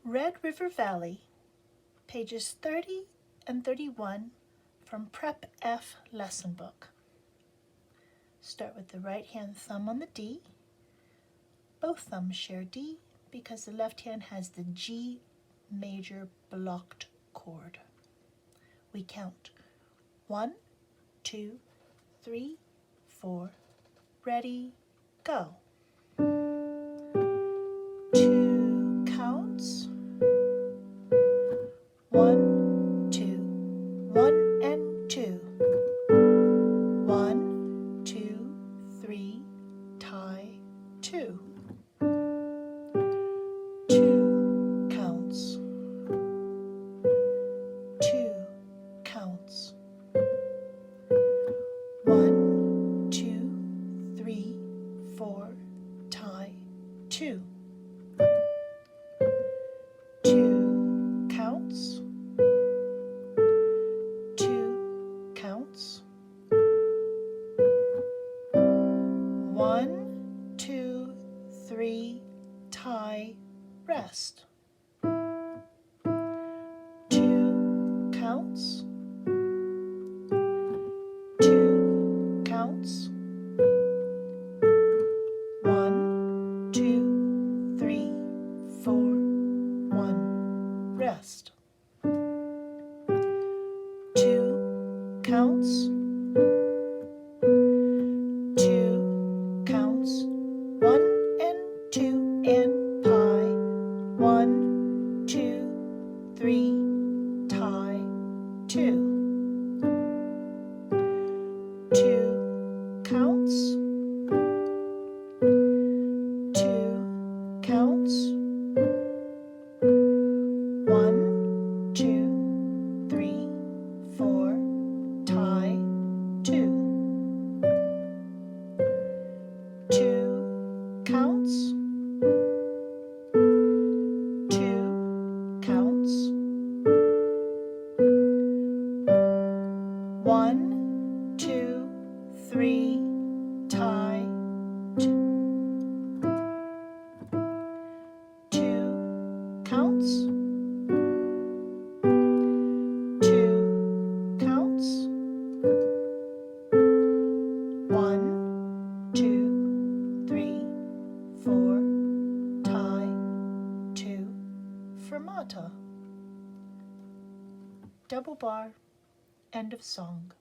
Red River Valley, pages 30 and 31 from Prep F lesson book. Start with the right hand thumb on the D. Both thumbs share D because the left hand has the G major blocked chord. We count 1, 2, 3, 4. Ready, go. 2 counts. 1, 2, 1 and 2. 1, 2, 3, tie 2. 2 counts. 2 counts. 1, 2, 3, 4, tie 2. 2 counts. 2 counts. 1, 2, 3, tie, rest. 2 counts. 2 counts. 1, 2, 3, 4, 1, rest. 2 counts. 2 counts. 1 and 2 and pie. 1, 2, 3, tie 2. 2 counts. 2 counts. 1, 2, 3, 4, tie 2. 2 counts. 2 counts. 1, 2, 3, tie 2. 2 counts. 2 counts. 1, 2, 3, 4, tie 2. Fermata. Double bar. End of song.